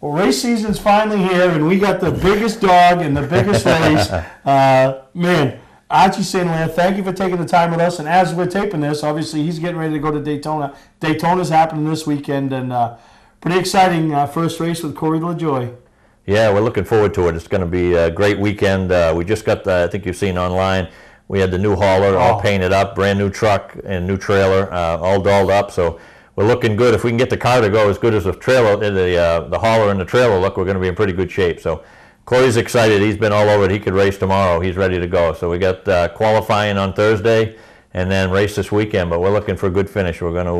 Well, race season's finally here, and we got the biggest dog and the biggest race. Man, Archie St. Hilaire, thank you for taking the time with us. And as we're taping this, obviously he's getting ready to go to Daytona. Daytona's happening this weekend, and pretty exciting first race with Corey LaJoie. Yeah, we're looking forward to it. It's going to be a great weekend. We just got, I think you've seen online, we had the new hauler all painted up, brand new truck and new trailer, all dolled up. So we're looking good. If we can get the car to go as good as the trailer, the hauler and the trailer look, we're going to be in pretty good shape. So Corey's excited. He's been all over it. He could race tomorrow. He's ready to go. So we got qualifying on Thursday and then race this weekend. But we're looking for a good finish. We're going to,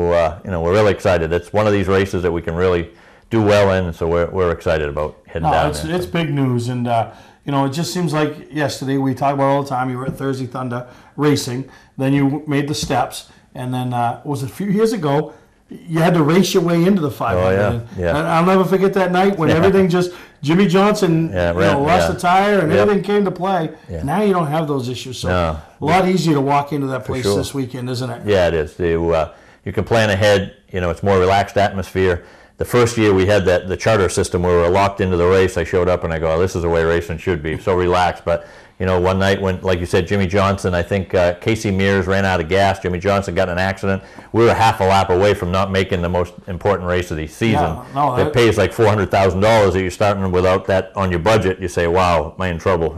we're really excited. It's one of these races that we can really do well in. So we're excited about heading down there. It's big news, and it just seems like yesterday we talk about all the time. You were at Thursday Thunder racing, then you made the steps, and then was it a few years ago? You had to race your way into the 500. Oh, yeah. And I'll never forget that night when everything just, Jimmy Johnson lost a tire and everything came to play. Yeah. Now you don't have those issues. So a lot easier to walk into that place this weekend, isn't it? Yeah, it is. You can plan ahead. It's more relaxed atmosphere. The first year we had the charter system where we were locked into the race. I showed up and I go, oh, this is the way racing should be. So relaxed. But one night when, like you said, Jimmy Johnson, I think Casey Mears ran out of gas. Jimmy Johnson got in an accident. We were half a lap away from not making the most important race of the season. It pays like $400,000 that you're starting without that on your budget. You say, wow, am I in trouble,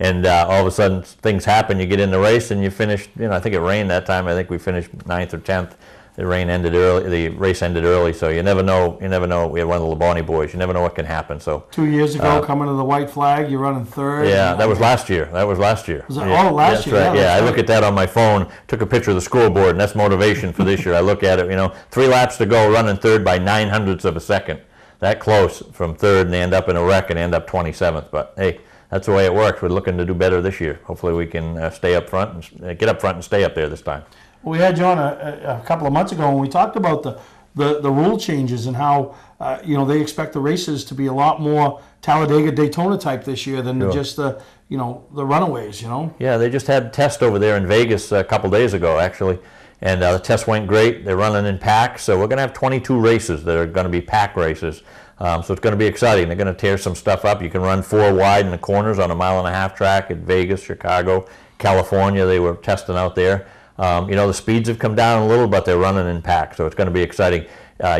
And all of a sudden things happen. You get in the race and you finish, I think it rained that time. I think we finished 9th or 10th. The rain ended early. The race ended early, so you never know. We had one of the Labonte boys. You never know what can happen. So 2 years ago, coming to the white flag, you're running third. Yeah, that was last year. Was last year? Right. That's right. Yeah, I look at that on my phone. Took a picture of the scoreboard, and that's motivation for this year. I look at it. 3 laps to go, running third by 900ths of a second. That close from third, and they end up in a wreck and end up 27th. But hey, that's the way it works. We're looking to do better this year. Hopefully, we can stay up front and get up front and stay up there this time. We had you on a couple of months ago when we talked about the rule changes and how they expect the races to be a lot more Talladega Daytona type this year than just the runaways. Yeah, they just had a test over there in Vegas a couple days ago actually, and the test went great. They're running in packs, so we're going to have 22 races that are going to be pack races. So it's going to be exciting. They're going to tear some stuff up. You can run 4 wide in the corners on a 1.5-mile track at Vegas, Chicago, California. They were testing out there. The speeds have come down a little, but they're running in packs, so it's going to be exciting.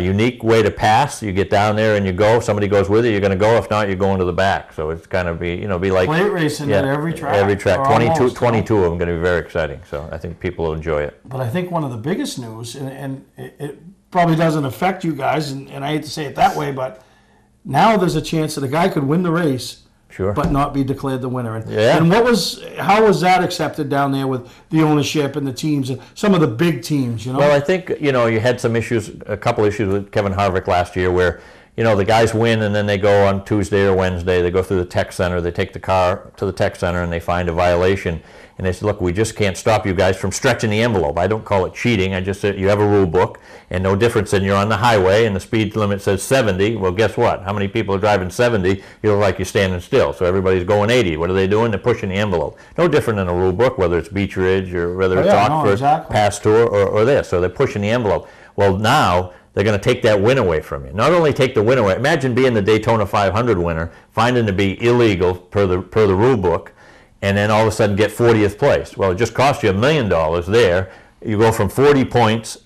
Unique way to pass. You get down there and you go. Somebody goes with you, you're going to go. If not, you're going to the back. So it's going to be, be like plate racing at every track. Every track. 22 of them going to be very exciting. So I think people will enjoy it. But I think one of the biggest news, and it probably doesn't affect you guys, and I hate to say it that way, but now there's a chance that a guy could win the race. Sure. But not be declared the winner. And how was that accepted down there with the ownership and the teams and some of the big teams? Well, I think you had some issues, a couple issues with Kevin Harvick last year, where the guys win and then they go on Tuesday or Wednesday. They go through the tech center. They take the car to the tech center and they find a violation. And they said, look, we just can't stop you guys from stretching the envelope. I don't call it cheating. I just said you have a rule book, and no difference than you're on the highway and the speed limit says 70. Well, guess what? How many people are driving 70? You look like you're standing still. So everybody's going 80. What are they doing? They're pushing the envelope. No different than a rule book, whether it's Beach Ridge or whether it's Oxford, Pass Tour or this. So they're pushing the envelope. Well, now they're going to take that win away from you. Not only take the win away. Imagine being the Daytona 500 winner, finding to be illegal per the rule book, and then all of a sudden get 40th place. Well, it just cost you $1 million there. You go from 40 points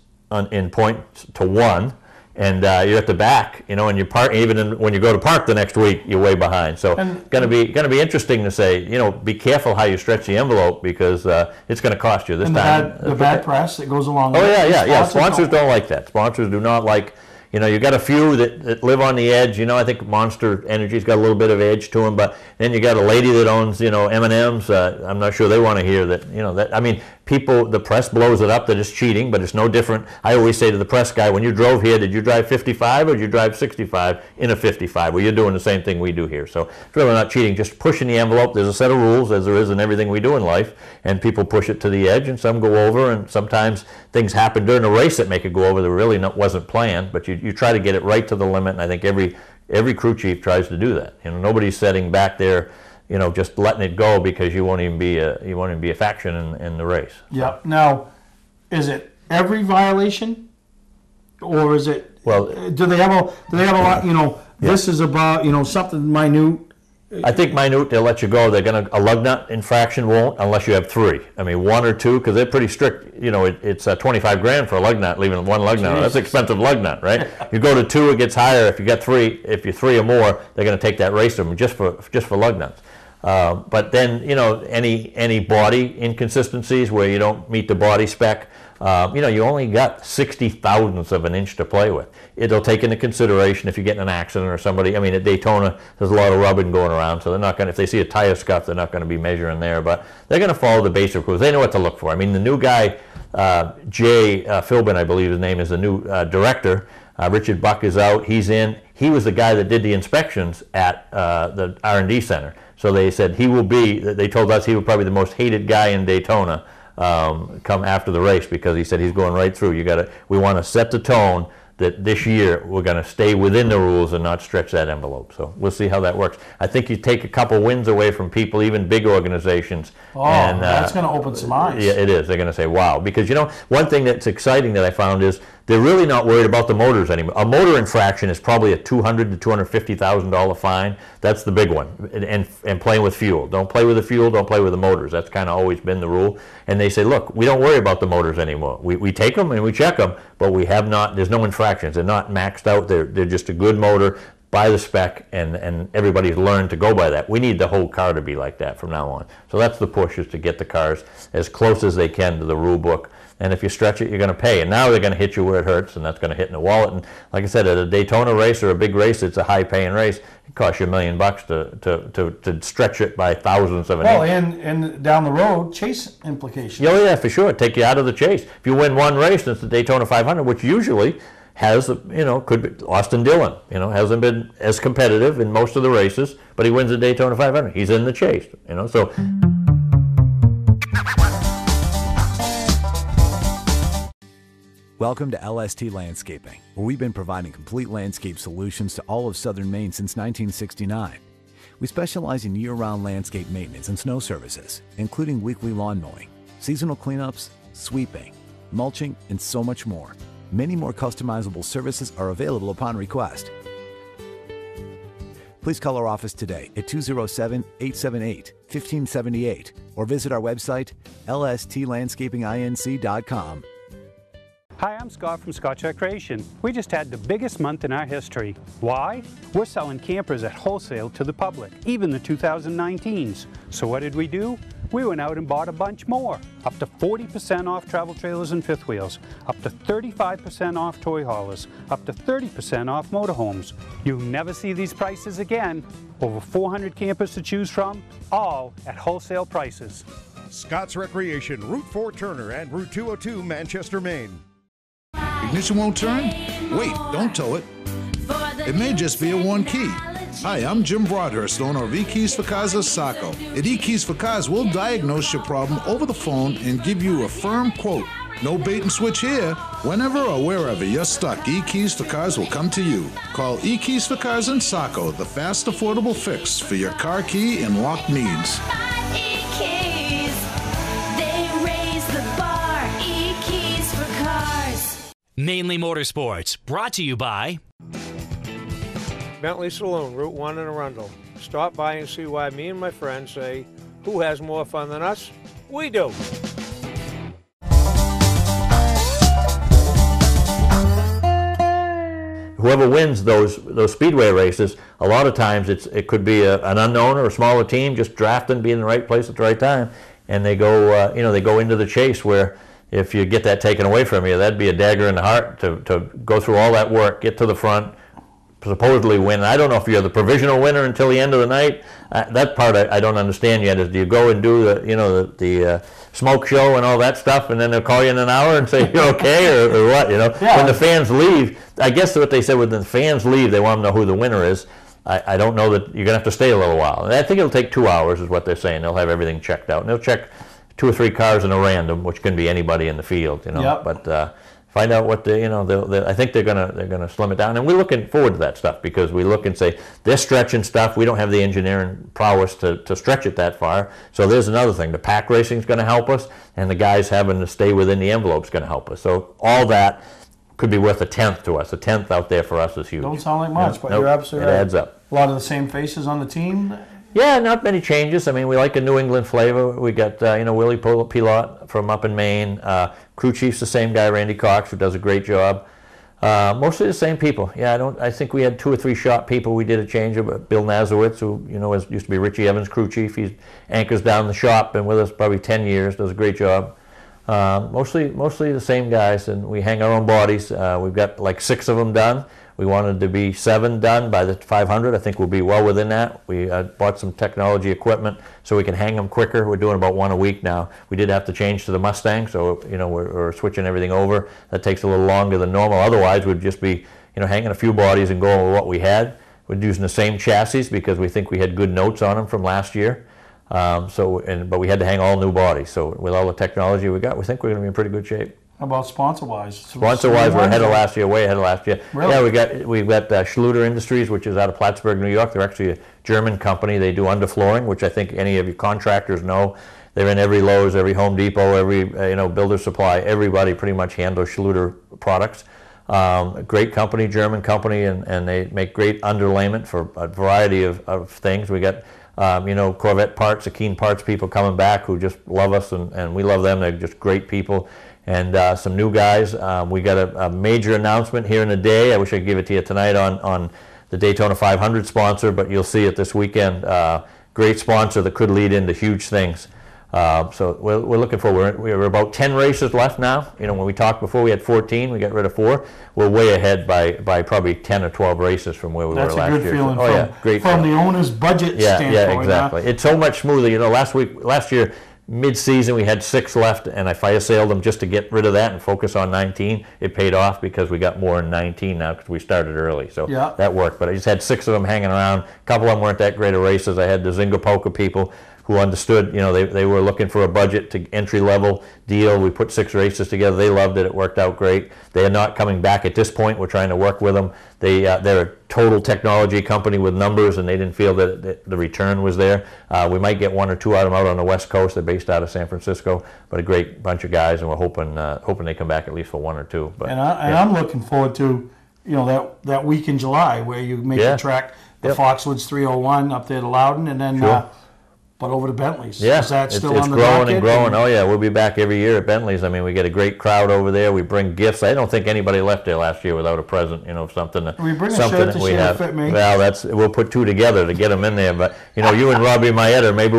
in points to 1, and you're at the back, and you park. Even when you go to park the next week, you're way behind. So it's going to be interesting to say, be careful how you stretch the envelope, because it's going to cost you this time. The bad press that goes along with it. Yeah. Sponsors don't like that. Sponsors do not like. You got a few that live on the edge. I think Monster Energy's got a little bit of edge to them, but then you got a lady that owns, M&Ms. I'm not sure they want to hear that, people, the press blows it up that it's cheating, but it's no different. I always say to the press guy, when you drove here, did you drive 55 or did you drive 65 in a 55? Well, you're doing the same thing we do here. So it's really not cheating, just pushing the envelope. There's a set of rules, as there is in everything we do in life, and people push it to the edge, and some go over, and sometimes things happen during the race that make it go over that really wasn't planned, but you try to get it right to the limit, and I think every crew chief tries to do that. Nobody's sitting back there, just letting it go because you won't even be a faction in the race. Yeah. Now, is it every violation, or is it? Well, do they have a lot? This is about, you know, something minute. I think minute, they'll let you go. They're going to, a lug nut infraction won't unless you have 3. I mean, 1 or 2, because they're pretty strict. You know, it's 25 grand for a lug nut, leaving 1 lug nut. That's an expensive lug nut, right? You go to 2, it gets higher. If you get 3, if you're 3 or more, they're going to take that race to them just for lug nuts. But then, you know, any body inconsistencies where you don't meet the body spec, you know, you only got 60 thousandths of an inch to play with. It'll take into consideration if you get in an accident or somebody. I mean, at Daytona, there's a lot of rubbing going around, so they're not going to, if they see a tire scuff, they're not going to be measuring there. But they're going to follow the basic rules. They know what to look for. I mean, the new guy, Jay Philbin, I believe his name is, the new director. Richard Buck is out. He's in. He was the guy that did the inspections at the R&D center. So they said he will be, they told us he was probably the most hated guy in Daytona come after the race, because he said he's going right through. We want to set the tone that this year we're going to stay within the rules and not stretch that envelope. So we'll see how that works. I think you take a couple wins away from people, even big organizations. Oh, and that's going to open some eyes. Yeah, it is. They're going to say, wow. Because, you know, one thing that's exciting that I found is they're really not worried about the motors anymore. A motor infraction is probably a $200,000 to $250,000 fine. That's the big one. And playing with fuel. Don't play with the fuel, don't play with the motors. That's kind of always been the rule. And they say, look, we don't worry about the motors anymore. We take them and we check them, but we have not, there's no infractions. They're not maxed out. They're just a good motor, by the spec, and everybody's learned to go by that. We need the whole car to be like that from now on. So that's the push, is to get the cars as close as they can to the rule book. And if you stretch it, you're going to pay. And now they're going to hit you where it hurts, and that's going to hit in the wallet. And like I said, at a Daytona race or a big race, it's a high-paying race. It costs you $1 million to stretch it by thousandths of an inch. Well, and down the road, chase implications. Oh, yeah, for sure. Take you out of the chase. If you win one race, it's the Daytona 500, which usually has, you know, could be Austin Dillon, you know, hasn't been as competitive in most of the races, but he wins the Daytona 500. He's in the chase, you know, so. Welcome to LST Landscaping, where we've been providing complete landscape solutions to all of southern Maine since 1969. We specialize in year-round landscape maintenance and snow services, including weekly lawn mowing, seasonal cleanups, sweeping, mulching, and so much more. Many more customizable services are available upon request. Please call our office today at 207-878-1578 or visit our website, lstlandscapinginc.com. Hi, I'm Scott from Scott Recreation. We just had the biggest month in our history. Why? We're selling campers at wholesale to the public, even the 2019s. So what did we do? We went out and bought a bunch more. Up to 40% off travel trailers and fifth wheels, up to 35% off toy haulers, up to 30% off motorhomes. You'll never see these prices again. Over 400 campers to choose from, all at wholesale prices. Scott's Recreation, Route 4 Turner and Route 202 Manchester, Maine. Ignition won't turn? Wait, don't tow it. It may just be a one key. Hi, I'm Jim Broadhurst, owner of eKeys for Cars of Saco. At eKeys for Cars, we'll diagnose your problem over the phone and give you a firm quote. No bait and switch here. Whenever or wherever you're stuck, eKeys for Cars will come to you. Call eKeys for Cars in Saco, the fast, affordable fix for your car key and lock needs. Mainely Motorsports, brought to you by Bentley Saloon, Route 1 in Arundel. Stop by and see why me and my friends say, who has more fun than us? We do. Whoever wins those speedway races, a lot of times it could be an unknown or a smaller team just drafting, being in the right place at the right time, and they go, you know, they go into the chase where, if you get that taken away from you, that'd be a dagger in the heart to go through all that work, get to the front, supposedly win. I don't know if you're the provisional winner until the end of the night. That part I don't understand yet. Is do you go and do the smoke show and all that stuff, and then they'll call you in an hour and say you're okay, or what? You know, Yeah. When the fans leave, I guess what they said when the fans leave, they want to know who the winner is. I don't know that you're gonna have to stay a little while. And I think it'll take 2 hours, is what they're saying. They'll have everything checked out, and they'll check 2 or 3 cars in a random, which can be anybody in the field, you know. Yep. But find out what the, you know, I think they're gonna slim it down, and we're looking forward to that stuff, because we look and say they're stretching stuff. We don't have the engineering prowess to stretch it that far. So there's another thing. The pack racing is going to help us, and the guys having to stay within the envelope is going to help us. So all that could be worth a tenth to us. A tenth out there for us is huge. Don't sound like much, but Nope, you're absolutely it right. adds up. A lot of the same faces on the team. Yeah, not many changes. I mean, we like a New England flavor. We got Willie Pilot from up in Maine. Crew chief's the same guy, Randy Cox, who does a great job. Mostly the same people. Yeah, I think we had 2 or 3 shop people. We did a change of Bill Nazowitz, who used to be Richie Evans' crew chief. He anchors down the shop, been with us probably 10 years. Does a great job. Mostly the same guys, and we hang our own bodies. We've got like 6 of them done. We wanted to be 7 done by the 500. I think we'll be well within that. We bought some technology equipment so we can hang them quicker. We're doing about 1 a week now. We did have to change to the Mustang, so we're switching everything over. That takes a little longer than normal. Otherwise, we'd just be hanging a few bodies and going with what we had. We're using the same chassis because we think we had good notes on them from last year. But we had to hang all new bodies. So with all the technology we got, we think we're going to be in pretty good shape. How about sponsor-wise? Sponsor-wise, we're ahead of last year, way ahead of last year. Really? Yeah, we've got Schluter Industries, which is out of Plattsburgh, New York. They're actually a German company. They do underflooring, which I think any of you contractors know. They're in every Lowe's, every Home Depot, every Builder Supply. Everybody pretty much handles Schluter products. Great company, German company, and they make great underlayment for a variety of things. We got Corvette parts, the Keen parts people coming back who just love us, and we love them. They're just great people. And some new guys. We got a major announcement here in a day. I wish I could give it to you tonight on the Daytona 500 sponsor, but you'll see it this weekend. Great sponsor that could lead into huge things. So we're looking forward. We're about 10 races left now. When we talked before, we had 14. We got rid of 4. We're way ahead by probably 10 or 12 races from where we were last year. That's a good feeling. Oh, yeah, great from feeling. The owner's budget standpoint. Yeah, exactly. It's so much smoother. Last year, mid-season, we had 6 left, and I fire sailed them just to get rid of that and focus on 19. It paid off because we got more in 19 now because we started early, so that worked. But I just had 6 of them hanging around. A couple of them weren't that great of races. I had the Zynga Poker people who understood, they were looking for a budget to entry-level deal. We put 6 races together. They loved it. It worked out great. They are not coming back at this point. We're trying to work with them. They're a total technology company with numbers, and they didn't feel that the return was there. We might get 1 or 2 out of them out on the West Coast. They're based out of San Francisco, but a great bunch of guys, and we're hoping they come back at least for 1 or 2. But, I'm looking forward to that week in July where you make the track, the Foxwoods 301 up there to Loudon, and then but over to Bentley's. Yeah, is that still it's on the growing docket? and growing. Oh yeah, we'll be back every year at Bentley's. I mean, we get a great crowd over there. We bring gifts. I don't think anybody left there last year without a present. Something. We bring something a shirt to we share have. fit me. Well, we'll put 2 together to get them in there. But you and Robbie Maeda, maybe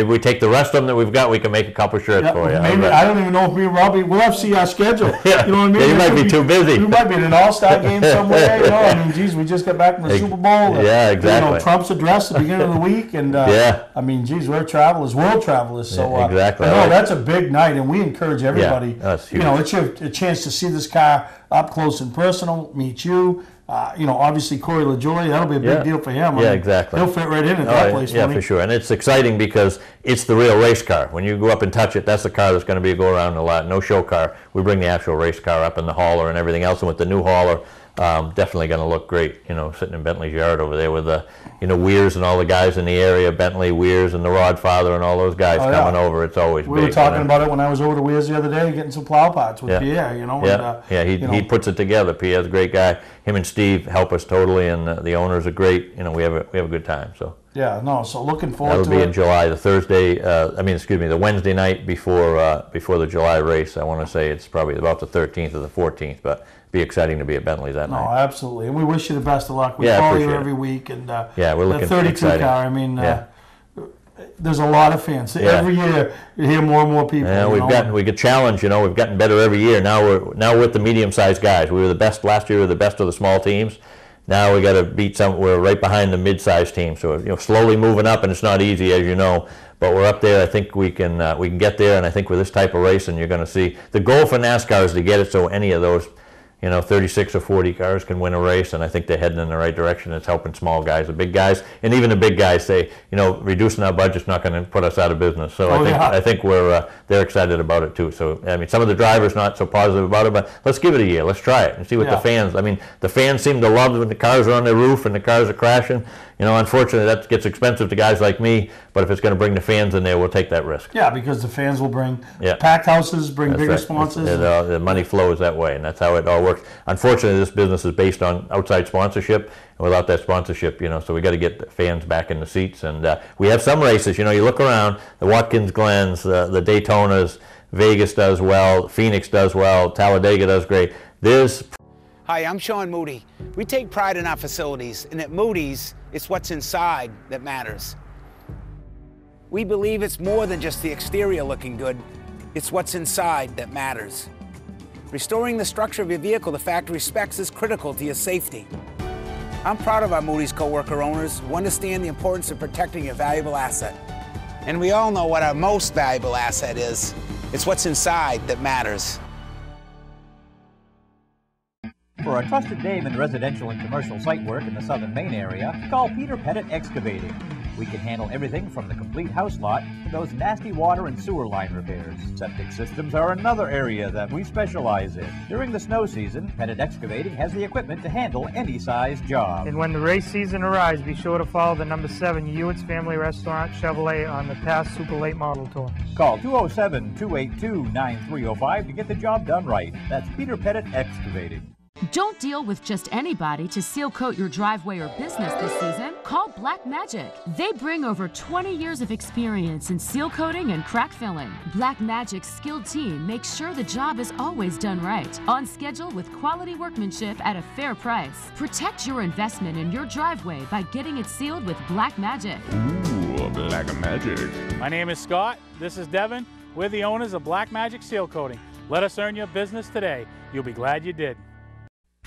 we take the rest of them that we've got. We can make a couple shirts for you. Maybe I don't even know if me and Robbie. We'll have to see our schedule. You know what I mean? Yeah, you might be too busy. We might be in an all-star game somewhere. I mean, geez, we just got back from the Super Bowl. Yeah, exactly. Trump's address at the beginning of the week, and I mean, geez, we're travelers, world travelers. So exactly. No, that's a big night, and we encourage everybody. Yeah, that's huge. It's a chance to see this car up close and personal, meet you. Obviously Corey LaJoie, that'll be a big deal for him. Yeah, exactly. He'll fit right in at that place. Yeah, for sure. And it's exciting because it's the real race car. When you go up and touch it, that's the car that's going to be a go-around a lot. No show car. We bring the actual race car up in the hauler and everything else. And with the new hauler, definitely going to look great, sitting in Bentley's yard over there with the, Weirs and all the guys in the area, Bentley, Weirs, and the Rodfather and all those guys coming over. It's always big. We were talking about it when I was over to Weirs the other day, getting some plow parts with Pierre, He puts it together. Pierre's a great guy. Him and Steve help us totally, and the owners are great. We have a good time. So. So looking forward to it. That'll be in July, the Wednesday night before the July race. I want to say it's probably about the 13th or the 14th, but be exciting to be at Bentley's that night. No, absolutely. And we wish you the best of luck. We follow you every week. And we're looking the 32 exciting. car, I mean, there's a lot of fans. Every year you hear more and more people. We get challenged, we've gotten better every year. Now we're with the medium-sized guys. We were the best last year, we were the best of the small teams. Now we got to beat we're right behind the mid-sized team. So slowly moving up, and it's not easy, as you know. But we're up there. I think we can get there, and I think with this type of racing, you're going to see the goal for NASCAR is to get it so any of those 36 or 40 cars can win a race, and I think they're heading in the right direction. It's helping small guys, the big guys, and even the big guys say, reducing our budget's not going to put us out of business. So I think they're excited about it too. So I mean, some of the drivers not so positive about it, but let's give it a year. Let's try it and see what the fans. I mean, the fans seem to love when the cars are on their roof and the cars are crashing. Unfortunately, that gets expensive to guys like me, but if it's going to bring the fans in there, we'll take that risk. Yeah, because the fans will bring packed houses, bring bigger sponsors. The money flows that way, and that's how it all works. works. Unfortunately, this business is based on outside sponsorship, and without that sponsorship, so we got to get the fans back in the seats. And we have some races, you look around, the Watkins Glens, the Daytonas, Vegas does well, Phoenix does well, Talladega does great. Hi, I'm Sean Moody. We take pride in our facilities, and at Moody's, it's what's inside that matters. We believe it's more than just the exterior looking good, it's what's inside that matters. Restoring the structure of your vehicle the factory specs is critical to your safety. I'm proud of our Moody's co-worker owners who understand the importance of protecting your valuable asset. And we all know what our most valuable asset is. It's what's inside that matters. For a trusted name in residential and commercial site work in the southern Maine area, call Peter Pettit Excavating. We can handle everything from the complete house lot to those nasty water and sewer line repairs. Septic systems are another area that we specialize in. During the snow season, Pettit Excavating has the equipment to handle any size job. And when the race season arrives, be sure to follow the number 7 Hewitt's Family Restaurant Chevrolet on the past Super Late Model Tour. Call 207-282-9305 to get the job done right. That's Peter Pettit Excavating. Don't deal with just anybody to seal coat your driveway or business this season. Call Black Magic. They bring over 20 years of experience in seal coating and crack filling. Black Magic's skilled team makes sure the job is always done right, on schedule with quality workmanship at a fair price. Protect your investment in your driveway by getting it sealed with Black Magic. Ooh, Black Magic. My name is Scott. This is Devin. We're the owners of Black Magic Seal Coating. Let us earn your business today. You'll be glad you did.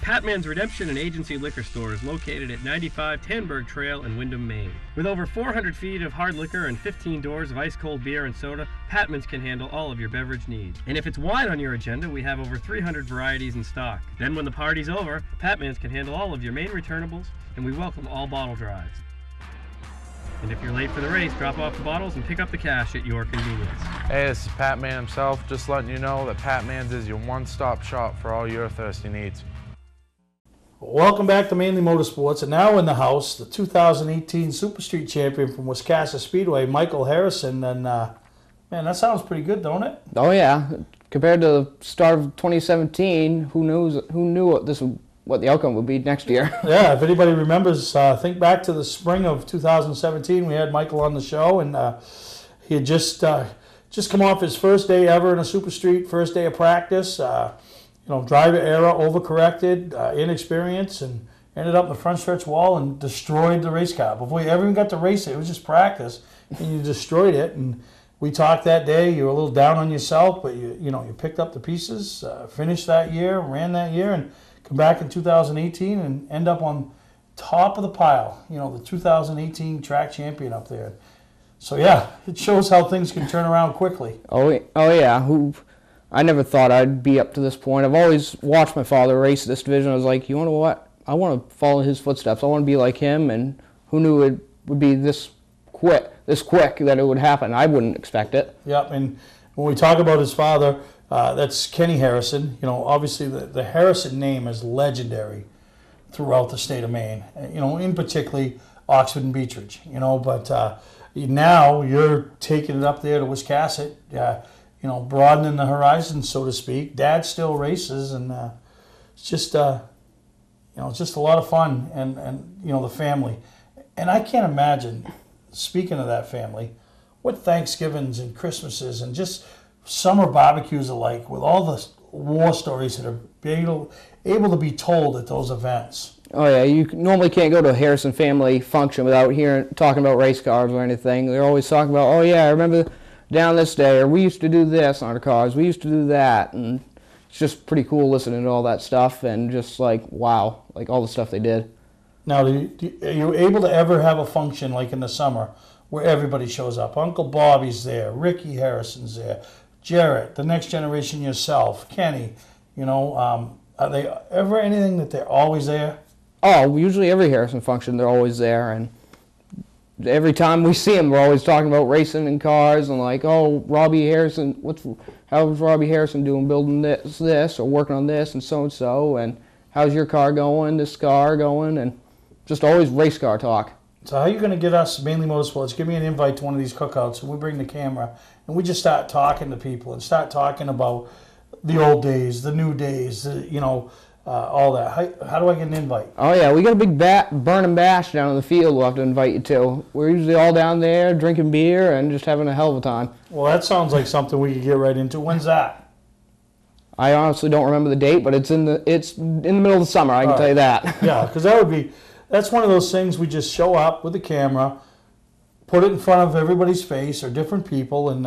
Patman's Redemption and Agency Liquor Store is located at 95 Tanberg Trail in Windham, Maine. With over 400 feet of hard liquor and 15 doors of ice-cold beer and soda, Patman's can handle all of your beverage needs. And if it's wine on your agenda, we have over 300 varieties in stock. Then when the party's over, Patman's can handle all of your Maine returnables, and we welcome all bottle drives. And if you're late for the race, drop off the bottles and pick up the cash at your convenience. Hey, this is Patman himself, just letting you know that Patman's is your one-stop shop for all your thirsty needs. Welcome back to Mainely Motorsports, and now in the house, the 2018 Super Street Champion from Wiscasset Speedway, Michael Harrison. And man, that sounds pretty good, don't it? Oh yeah, compared to the start of 2017, who knew what the outcome would be next year? Yeah, if anybody remembers, think back to the spring of 2017. We had Michael on the show, and he had just come off his first day ever in a Super Street, first day of practice. Driver error, overcorrected, inexperience, and ended up in the front stretch wall and destroyed the race car. Before you ever even got to race it, it was just practice, and you destroyed it. And we talked that day. You were a little down on yourself, but you picked up the pieces, finished that year, ran that year, and come back in 2018 and end up on top of the pile. The 2018 track champion up there. So yeah, it shows how things can turn around quickly. Oh yeah. I never thought I'd be up to this point. I've always watched my father race this division. I was like, you know what? I want to follow his footsteps. I want to be like him, and who knew it would be this quick that it would happen. I wouldn't expect it. Yep, and when we talk about his father, that's Kenny Harrison. Obviously the Harrison name is legendary throughout the state of Maine. In particularly Oxford and Beechridge. But now you're taking it up there to Wiscasset. Broadening the horizon, so to speak. Dad still races, and it's just a lot of fun, and the family. And I can't imagine, speaking of that family, what Thanksgivings and Christmases and just summer barbecues are like, with all the war stories that are able to be told at those events. Oh yeah, you normally can't go to a Harrison family function without talking about race cars or anything. They're always talking about, oh yeah, I remember down this day, or we used to do this on our cars, we used to do that, and it's just pretty cool listening to all that stuff, and just like, wow, like all the stuff they did. Now, are you able to ever have a function like in the summer where everybody shows up? Uncle Bobby's there, Ricky Harrison's there, Jarrett, the next generation, yourself, Kenny, are they ever anything that they're always there? Oh, usually every Harrison function, they're always there, and every time we see him, we're always talking about racing and cars, and like, oh, Robbie Harrison, how's Robbie Harrison doing building this, or working on this, and so, and how's your car going, this car going, and just always race car talk. So how are you going to get us, Mainly Motorsports, give me an invite to one of these cookouts, and we bring the camera, and we just start talking to people, and start talking about the old days, the new days, all that. How do I get an invite? Oh yeah, we got a big burning bash down in the field we'll have to invite you to. We're usually all down there drinking beer and just having a hell of a time. Well, that sounds like something we could get right into. When's that? I honestly don't remember the date, but it's in the middle of the summer, I can tell you that. Yeah, because that's one of those things we just show up with the camera, put it in front of everybody's face or different people, and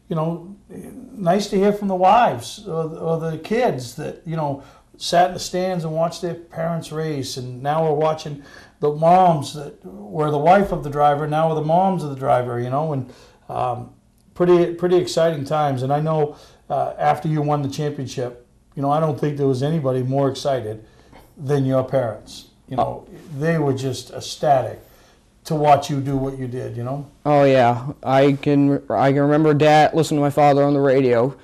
you know, nice to hear from the wives or the kids that, you know, sat in the stands and watched their parents race, and now we're watching the moms that were the wife of the driver, now we're the moms of the driver, you know, and pretty exciting times. And I know after you won the championship, you know, I don't think there was anybody more excited than your parents. You know, they were just ecstatic to watch you do what you did, you know? Oh yeah, I can remember Dad listening to my father on the radio,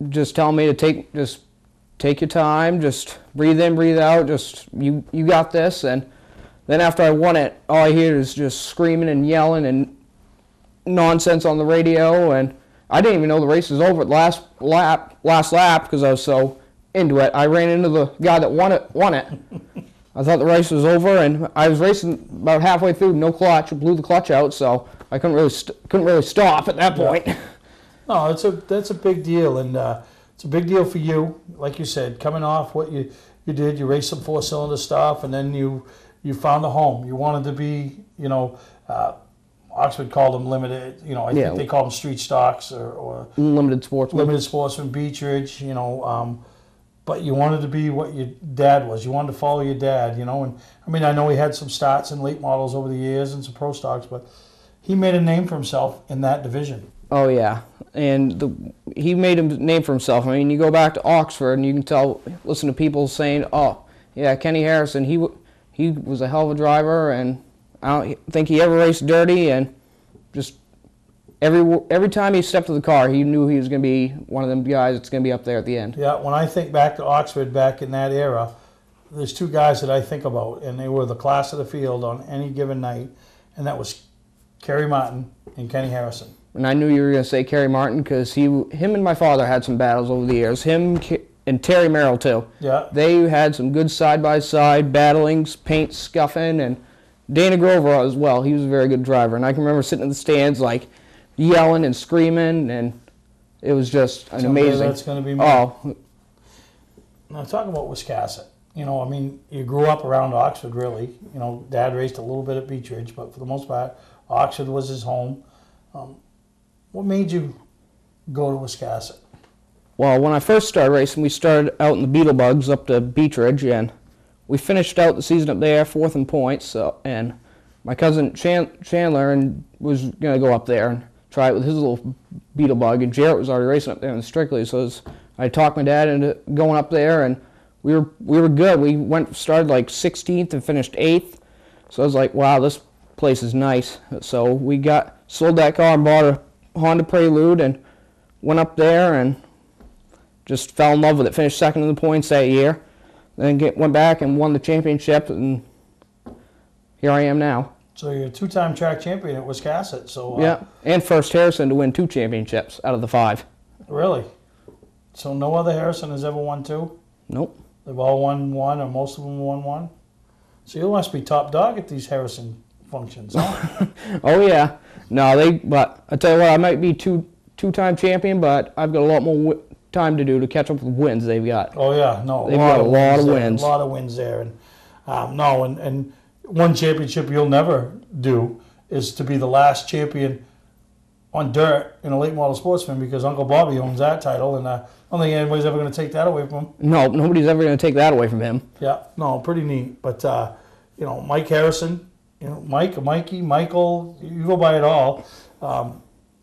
just telling me to take your time, just breathe in, breathe out, just you got this. And then after I won it, all I hear is just screaming and yelling and nonsense on the radio, and I didn't even know the race was over at last lap because I was so into it. I ran into the guy that won it. I thought the race was over, and I was racing about halfway through, no clutch, blew the clutch out, so I couldn't really stop at that point. Yeah. No, that's a big deal, and it's a big deal for you, like you said, coming off what you did. You raced some four-cylinder stuff, and then you found a home. You wanted to be, you know, Oxford called them limited, you know, I think they call them street stocks or limited sportsman. Limited sportsman, Beach Ridge, you know, but you wanted to be what your dad was. You wanted to follow your dad, you know. And I mean, I know he had some starts in late models over the years and some pro stocks, but he made a name for himself in that division. Oh yeah, and he made a name for himself. I mean, you go back to Oxford and you can listen to people saying, "Oh, yeah, Kenny Harrison, he was a hell of a driver, and I don't think he ever raced dirty." And just every time he stepped to the car, he knew he was going to be one of them guys that's going to be up there at the end. Yeah, when I think back to Oxford back in that era, there's two guys that I think about, and they were the class of the field on any given night, and that was Kerry Martin and Kenny Harrison. And I knew you were going to say Kerry Martin because him and my father had some battles over the years. Him and Terry Merrill too. Yeah. They had some good side-by-side battlings, paint scuffing, and Dana Grover as well. He was a very good driver, and I can remember sitting in the stands like yelling and screaming, and it was just an amazing. That's going to be me. Oh. Now talking about Wiscasset, you know, I mean, you grew up around Oxford, really. You know, Dad raced a little bit at Beach Ridge, but for the most part, Oxford was his home. What made you go to Wiscasset? Well, when I first started racing, we started out in the Beetle Bugs up to Beach Ridge, and we finished out the season up there, 4th in points. So, and my cousin Chandler was going to go up there and try it with his little Beetle Bug, and Jarrett was already racing up there in Strictly. So I talked my dad into going up there, and we were good. We started like 16th and finished 8th. So I was like, wow, this place is nice. So we sold that car and bought a Honda Prelude and went up there and just fell in love with it. Finished 2nd in the points that year. Then went back and won the championship, and here I am now. So you're a 2-time track champion at Wiscasset. So yeah, and first Harrison to win 2 championships out of the 5. Really? So no other Harrison has ever won 2? Nope. They've all won 1, or most of them won 1? So you must be top dog at these Harrison functions, huh? Oh yeah. No, but I tell you what, I might be two-time champion, but I've got a lot more time to do to catch up with wins they've got. Oh yeah, no, they've got a lot of wins. A lot of wins there, and and one championship you'll never do is to be the last champion on dirt in a late model sportsman, because Uncle Bobby owns that title, and I don't think anybody's ever going to take that away from him. No, nobody's ever going to take that away from him. Yeah, no, pretty neat. But you know, Mike Harrison, you know, Mikey, Michael, you go by it all. The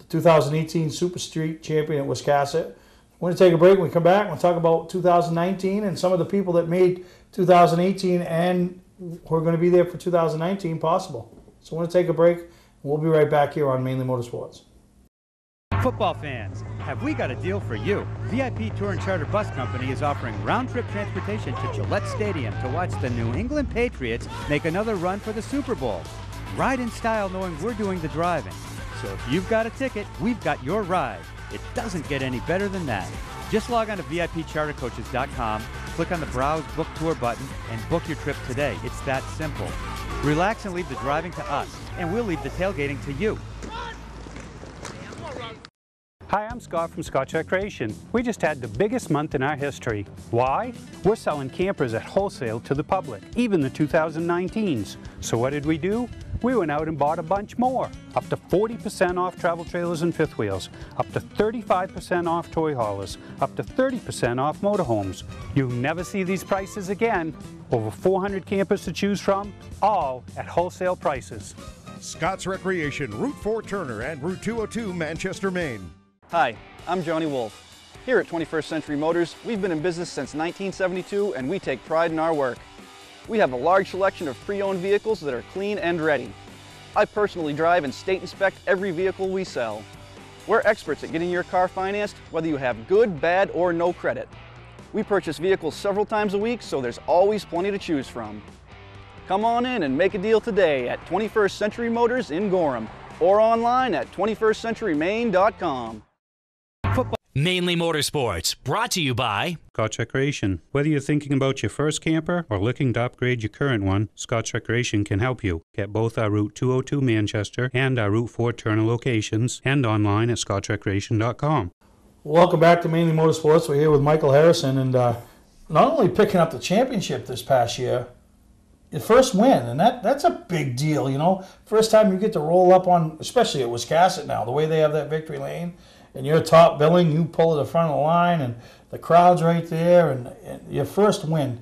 2018 Super Street champion at Wiscasset. We're going to take a break. When we come back, we'll talk about 2019 and some of the people that made 2018 and who are going to be there for 2019 possible. So we're going to take a break. We'll be right back here on Mainly Motorsports. Football fans, have we got a deal for you? VIP Tour and Charter Bus Company is offering round-trip transportation to Gillette Stadium to watch the New England Patriots make another run for the Super Bowl. Ride in style knowing we're doing the driving. So if you've got a ticket, we've got your ride. It doesn't get any better than that. Just log on to VIPchartercoaches.com, Click on the Browse Book Tour button and book your trip today. It's that simple. Relax and leave the driving to us, and we'll leave the tailgating to you. Hi, I'm Scott from Scott Recreation. We just had the biggest month in our history. Why? We're selling campers at wholesale to the public, even the 2019s. So what did we do? We went out and bought a bunch more. Up to 40% off travel trailers and fifth wheels, up to 35% off toy haulers, up to 30% off motorhomes. You'll never see these prices again. Over 400 campers to choose from, all at wholesale prices. Scott's Recreation, Route 4 Turner and Route 202 Manchester, Maine. Hi, I'm Johnny Wolf. Here at 21st Century Motors, we've been in business since 1972 and we take pride in our work. We have a large selection of pre-owned vehicles that are clean and ready. I personally drive and state inspect every vehicle we sell. We're experts at getting your car financed, whether you have good, bad, or no credit. We purchase vehicles several times a week, so there's always plenty to choose from. Come on in and make a deal today at 21st Century Motors in Gorham or online at 21stcenturymaine.com. Mainely Motorsports, brought to you by Scotch Recreation. Whether you're thinking about your first camper or looking to upgrade your current one, Scotch Recreation can help you. Get both our Route 202 Manchester and our Route 4 Turner locations and online at scotchrecreation.com. Welcome back to Mainly Motorsports. We're here with Michael Harrison, and not only picking up the championship this past year, your first win, and that's a big deal, you know. First time you get to roll up on, especially at Wiscasset now, the way they have that victory lane, and you're top billing, you pull to the front of the line, and the crowd's right there, and your first win.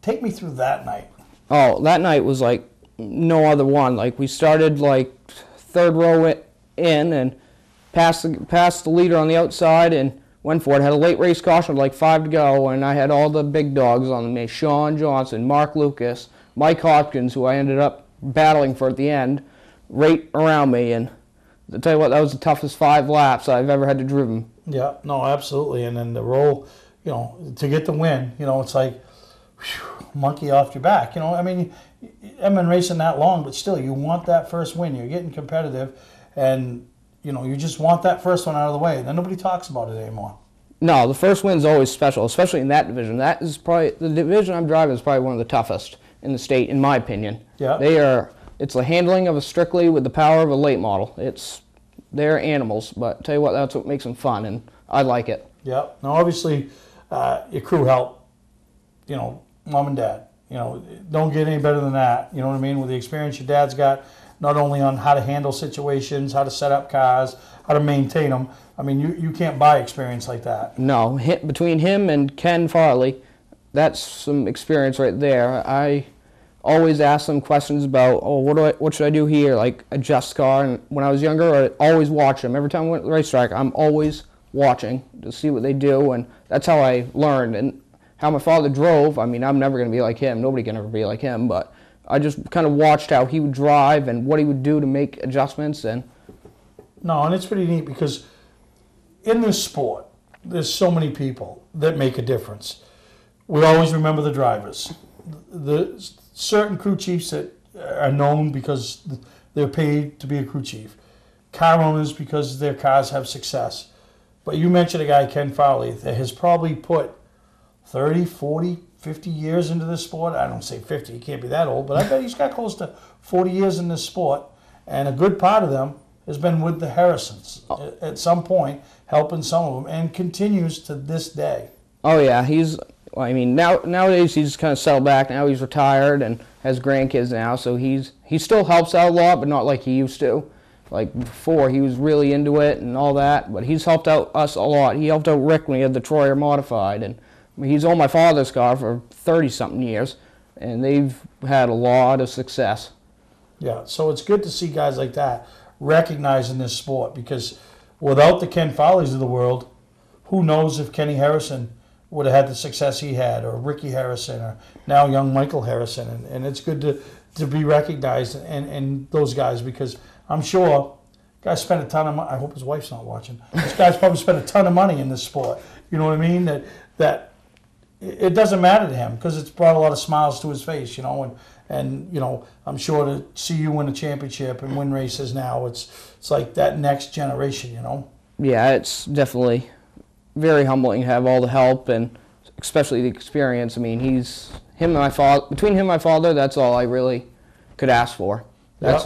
Take me through that night. Oh, that night was like no other one. Like, we started like third row in and passed the leader on the outside and went for it. Had a late race caution with like 5 to go, and I had all the big dogs on me. Sean Johnson, Mark Lucas, Mike Hopkins, who I ended up battling for at the end, right around me. And I'll tell you what, that was the toughest 5 laps I've ever had to driven. Yeah, no, absolutely. And then the roll, you know, to get the win, you know, it's like, whew, monkey off your back. You know, I mean, I've been racing that long, but still, you want that first win. You're getting competitive, and, you know, you just want that first one out of the way. Then nobody talks about it anymore. No, the first win's always special, especially in that division. That is probably, the division I'm driving is probably one of the toughest in the state, in my opinion. Yeah. It's the handling of a strictly with the power of a late model. They're animals, but tell you what, that's what makes them fun, and I like it. Yeah. Now, obviously, your crew help, you know, mom and dad. You know, don't get any better than that. You know what I mean? With the experience your dad's got, not only on how to handle situations, how to set up cars, how to maintain them. I mean, you can't buy experience like that. No, between him and Ken Farley, that's some experience right there. I always ask them questions about, oh, what should I do here? Like, adjust car. And when I was younger, I always watch them. Every time I went to the racetrack, I'm always watching to see what they do, and that's how I learned. And how my father drove, I mean, I'm never going to be like him. Nobody can ever be like him, but I just kind of watched how he would drive and what he would do to make adjustments. And no, and it's pretty neat because in this sport, there's so many people that make a difference. We always remember the drivers. The certain crew chiefs that are known because they're paid to be a crew chief. Car owners because their cars have success. But you mentioned a guy, Ken Farley, that has probably put 30, 40, 50 years into this sport. I don't say 50, he can't be that old, but I bet he's got close to 40 years in this sport. And a good part of them has been with the Harrisons at some point, helping some of them, and continues to this day. Oh yeah, I mean, nowadays he's kind of settled back. Now he's retired and has grandkids now, so he still helps out a lot, but not like he used to. Like before, he was really into it and all that, but he's helped out us a lot. He helped out Rick when he had the Troyer modified, and he's owned my father's car for 30-something years, and they've had a lot of success. Yeah, so it's good to see guys like that recognizing this sport, because without the Ken Farleys of the world, who knows if Kenny Harrison would have had the success he had, or Ricky Harrison, or now young Michael Harrison. And it's good to be recognized and those guys, because I'm sure guys spend a ton of money. I hope his wife's not watching. This guy's probably spent a ton of money in this sport. You know what I mean? That it doesn't matter to him, because it's brought a lot of smiles to his face, you know, and you know, I'm sure to see you win a championship and win races now, it's like that next generation, you know? Yeah, it's definitely very humbling to have all the help and especially the experience. I mean, him and my father. Between him and my father, that's all I really could ask for. That's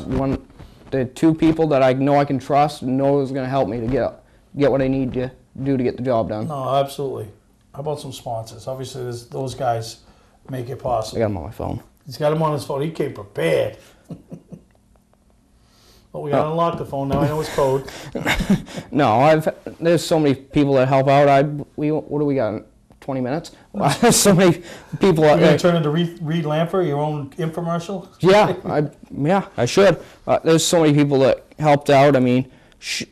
the two people that I know I can trust and know is going to help me to get what I need to do to get the job done. No, absolutely. How about some sponsors? Obviously, those guys make it possible. I got him on my phone. He's got him on his phone. He came prepared. Well, we got to unlock the phone now. I know his code. No, there's so many people that help out. What do we got? 20 minutes? There's so many people. You're going to turn into Reed Lamper, your own infomercial? Yeah, I should. There's so many people that helped out. I mean,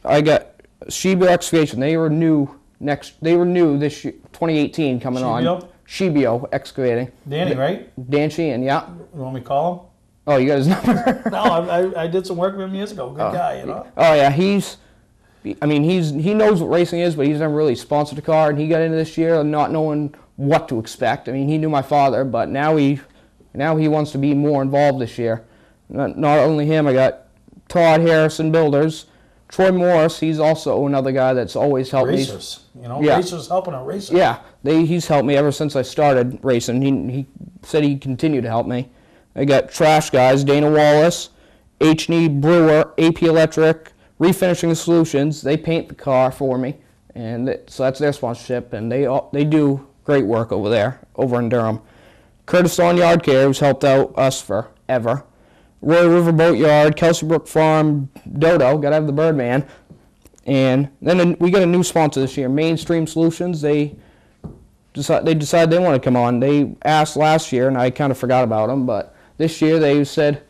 I got Shebio Excavation. They were new this year, 2018 coming on. Shebio Excavating. Danny, right? Dan Sheehan, yeah. You want me to call him? Oh, you got his number? No, I did some work with him years ago. Good guy, you know? Oh, yeah, he knows what racing is, but he's never really sponsored a car, and he got into this year not knowing what to expect. I mean, he knew my father, but now he wants to be more involved this year. Not only him, I got Todd Harrison Builders, Troy Morris. He's also another guy that's always helped me. Racers, racers helping a racer. Yeah, he's helped me ever since I started racing. He said he'd continue to help me. I got Trash Guys, Dana Wallace, H&E Brewer, AP Electric, Refinishing Solutions. They paint the car for me, and so that's their sponsorship, and they do great work over there, over in Durham. Curtis On Yard Care, who's helped out us forever. Roy River Boat Yard, Kelsey Brook Farm, Dodo, gotta have the Birdman. And then we got a new sponsor this year, Mainstream Solutions. They decided they want to come on. They asked last year, and I kind of forgot about them, but this year they said,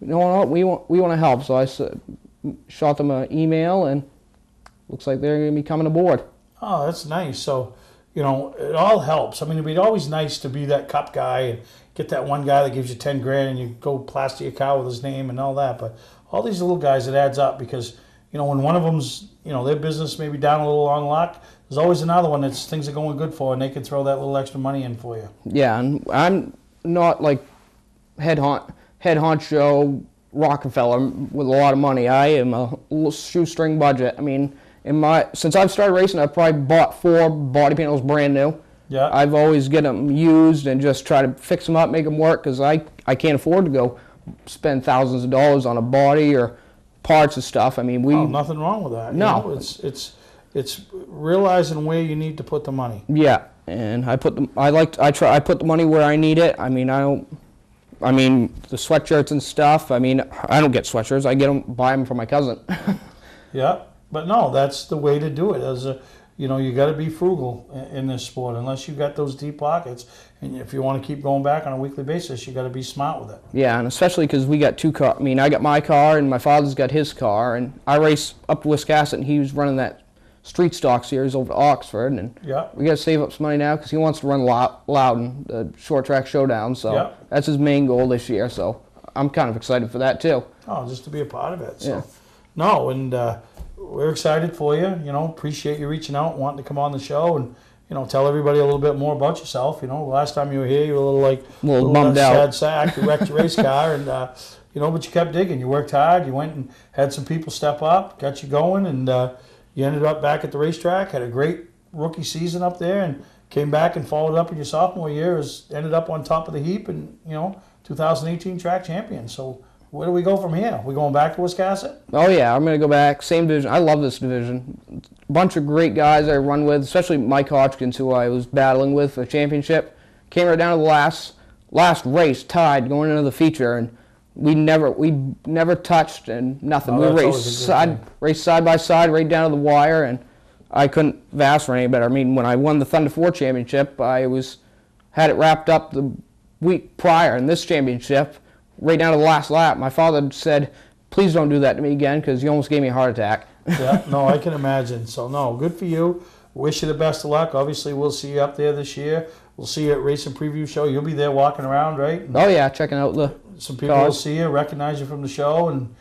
you know what, we want to help. So I shot them an email, and looks like they're going to be coming aboard. Oh, that's nice. So, it all helps. I mean, it'd be always nice to be that cup guy and get that one guy that gives you 10 grand and you go plaster your car with his name and all that. But all these little guys, it adds up because, when one of them's, their business may be down a little on luck, there's always another one that's things are going good for and they can throw that little extra money in for you. Yeah, and I'm not like head honcho Rockefeller with a lot of money. I am a little shoestring budget. I mean, since I've started racing, I've probably bought 4 body panels brand new. Yeah. I've always get them used and just try to fix them up, make them work, because I can't afford to go spend thousands of dollars on a body or parts and stuff. I mean, nothing wrong with that. No, it's realizing where you need to put the money. Yeah, and I put the money where I need it. I mean, the sweatshirts and stuff. I mean, I don't get sweatshirts. Buy them for my cousin. Yeah, but no, that's the way to do it. You got to be frugal in this sport. Unless you got those deep pockets, and if you want to keep going back on a weekly basis, you got to be smart with it. Yeah, and especially because we got 2 cars. I mean, I got my car, and my father's got his car, and I race up to Wisconsin. And he was running that street stock series over to Oxford, and we got to save up some money now because he wants to run Loudon, the short track showdown. So that's his main goal this year. So I'm kind of excited for that too. Oh, just to be a part of it. So we're excited for you. Appreciate you reaching out, and wanting to come on the show, and tell everybody a little bit more about yourself. Last time you were here, you were a little bummed out, sad sack. You wrecked your race car, and but you kept digging. You worked hard. You went and had some people step up, got you going, and you ended up back at the racetrack. Had a great rookie season up there, and came back and followed up in your sophomore year. Ended up on top of the heap, and 2018 track champion. So. Where do we go from here? We going back to Wisconsin? Oh yeah, I'm going to go back. Same division. I love this division. Bunch of great guys I run with, especially Mike Hodgkins, who I was battling with for the championship. Came right down to the last race, tied going into the feature, and we never touched and nothing. We raced side by side right down to the wire, and I couldn't have asked for any better. I mean, when I won the Thunder 4 championship, I had it wrapped up the week prior, in this championship. Right down to the last lap, my father said, please don't do that to me again, because you almost gave me a heart attack. Yeah, no, I can imagine. So, no, good for you. Wish you the best of luck. Obviously, we'll see you up there this year. We'll see you at Racing Preview Show. You'll be there walking around, right? And oh, yeah, checking out the some people will see you, recognize you from the show, and,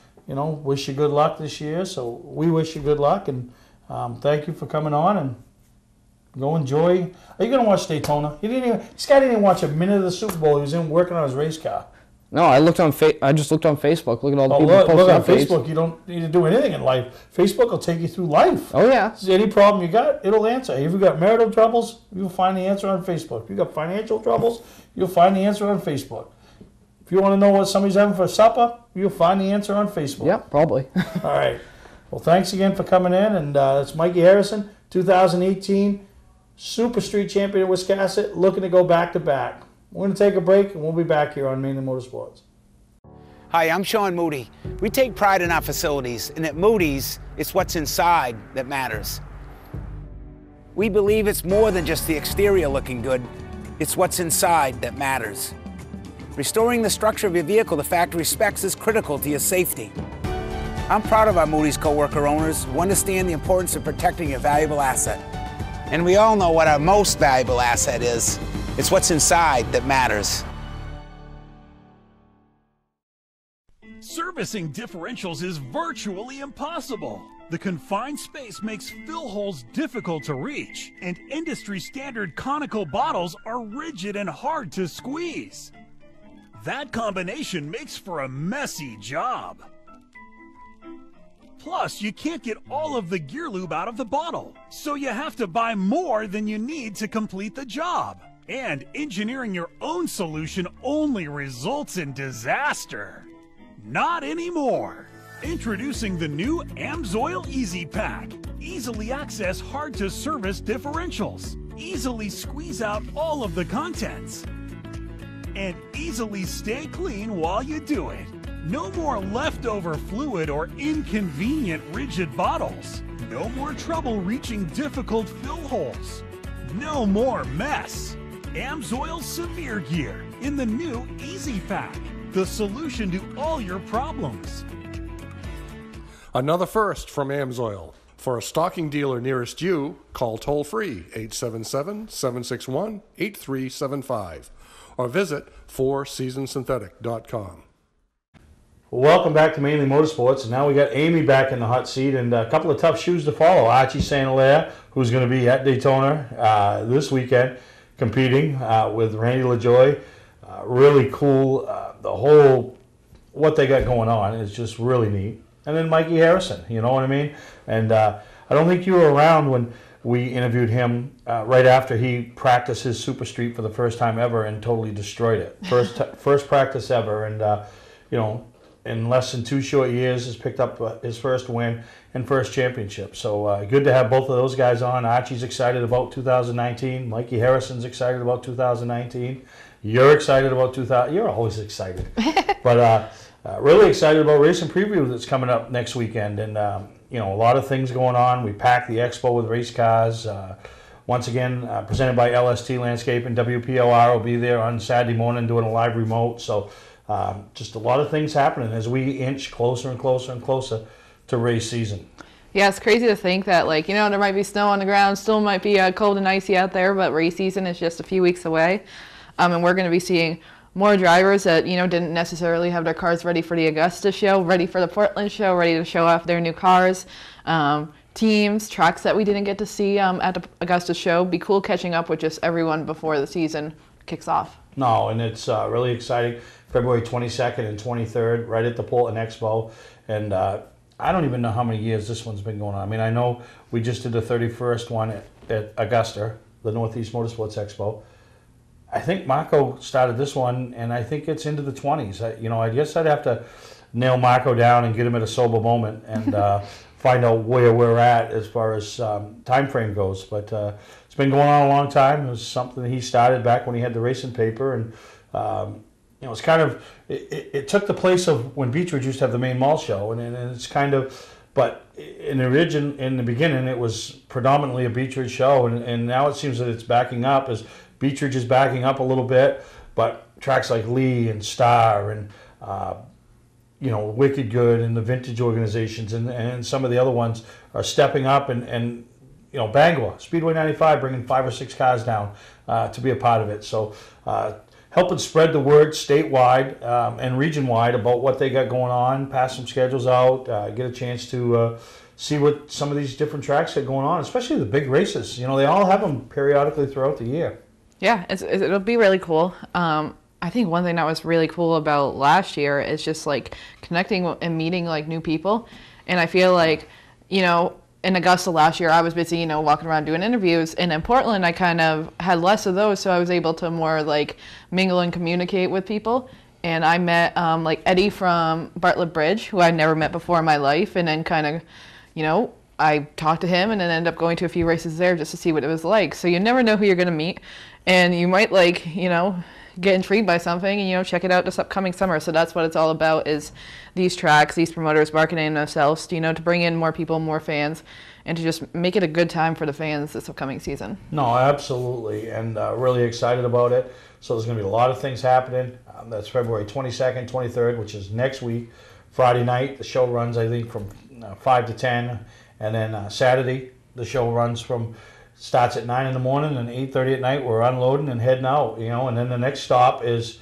wish you good luck this year. So, we wish you good luck, and thank you for coming on, and go enjoy. Are you going to watch Daytona? This guy didn't even watch a minute of the Super Bowl. He was in working on his race car. No, I looked on I just looked on Facebook. Look at all the people look posting on Facebook. Facebook. You don't need to do anything in life. Facebook will take you through life. Oh, yeah. Any problem you got, it'll answer. If you've got marital troubles, you'll find the answer on Facebook. If you've got financial troubles, you'll find the answer on Facebook. If you want to know what somebody's having for supper, you'll find the answer on Facebook. Yep, probably. All right. Well, thanks again for coming in. And it's Mikey Harrison, 2018 Super Street Champion at Wiscasset, looking to go back-to-back. We're going to take a break, and we'll be back here on Mainely Motorsports. Hi, I'm Sean Moody. We take pride in our facilities, and at Moody's, it's what's inside that matters. We believe it's more than just the exterior looking good, it's what's inside that matters. Restoring the structure of your vehicle the factory specs is critical to your safety. I'm proud of our Moody's co-worker owners who understand the importance of protecting your valuable asset. And we all know what our most valuable asset is. It's what's inside that matters. Servicing differentials is virtually impossible. The confined space makes fill holes difficult to reach, and industry-standard conical bottles are rigid and hard to squeeze. That combination makes for a messy job. Plus, you can't get all of the gear lube out of the bottle, so you have to buy more than you need to complete the job. And engineering your own solution only results in disaster. Not anymore. Introducing the new AMSOIL Easy Pack. Easily access hard-to-service differentials. Easily squeeze out all of the contents. And easily stay clean while you do it. No more leftover fluid or inconvenient rigid bottles. No more trouble reaching difficult fill holes. No more mess. AMSOIL Severe Gear in the new Easy Pack. The solution to all your problems. Another first from AMSOIL. For a stocking dealer nearest you, call toll-free 877-761-8375 or visit fourseasonsynthetic.com. Welcome back to Mainely Motorsports, and now we got Amy back in the hot seat, and a couple of tough shoes to follow. Archie St. Hilaire, who's going to be at Daytona this weekend, competing with Randy LaJoie. Really cool. The whole, what they got going on is just really neat. And then Mikey Harrison, you know what I mean? And I don't think you were around when we interviewed him right after he practiced his Super Street for the first time ever and totally destroyed it. First practice ever, and you know, in less than 2 short years has picked up his first win and first championship. So good to have both of those guys on. Archie's excited about 2019. Mikey Harrison's excited about 2019. You're excited about 2000. You're always excited. But really excited about Racing Preview that's coming up next weekend. And, you know, a lot of things going on. We packed the expo with race cars. Once again, presented by LST Landscaping. WPOR will be there on Saturday morning doing a live remote. So just a lot of things happening as we inch closer and closer and closer to race season. Yeah, it's crazy to think that, like, you know, there might be snow on the ground, still might be cold and icy out there, but race season is just a few weeks away. And we're going to be seeing more drivers that, you know, didn't necessarily have their cars ready for the Augusta show, ready for the Portland show, ready to show off their new cars. Teams, tracks that we didn't get to see at the Augusta show. Be cool catching up with just everyone before the season kicks off. No, and it's really exciting. February 22nd and 23rd, right at the Portland Expo. And I don't even know how many years this one's been going on. I mean, I know we just did the 31st one at Augusta, the Northeast Motorsports Expo. I think Marco started this one, and I think it's into the 20s. You know, I guess I'd have to nail Marco down and get him at a sober moment and find out where we're at as far as time frame goes. But it's been going on a long time. It was something he started back when he had the racing paper, and you know, it's kind of it took the place of when Beechridge used to have the main mall show, and it's kind of. But in the beginning, it was predominantly a Beechridge show, and now it seems that it's backing up as Beechridge is backing up a little bit, but tracks like Lee and Star and you know, Wicked Good and the vintage organizations and some of the other ones are stepping up, and you know, Bangor, Speedway 95 bringing 5 or 6 cars down to be a part of it. So helping spread the word statewide and region-wide about what they got going on, pass some schedules out, get a chance to see what some of these different tracks got going on, especially the big races. You know, they all have them periodically throughout the year. Yeah, it'll be really cool. I think one thing that was really cool about last year is just like connecting and meeting like new people. And I feel like, you know, in Augusta last year, I was busy, you know, walking around doing interviews. And in Portland, I kind of had less of those, so I was able to more like mingle and communicate with people. And I met like Eddie from Bartlett Bridge, who I'd never met before in my life. And then kind of, you know, I talked to him and then ended up going to a few races there just to see what it was like. So you never know who you're going to meet. And you might like, you know, get intrigued by something and, you know, check it out this upcoming summer. So that's what it's all about, is these tracks, these promoters marketing themselves, you know, to bring in more people, more fans, and to just make it a good time for the fans this upcoming season. No, absolutely, and really excited about it. So there's going to be a lot of things happening. That's February 22nd, 23rd, which is next week. Friday night, the show runs, I think, from 5 to 10, and then Saturday, the show runs from starts at 9 in the morning and 8:30 at night. We're unloading and heading out, you know, and then the next stop is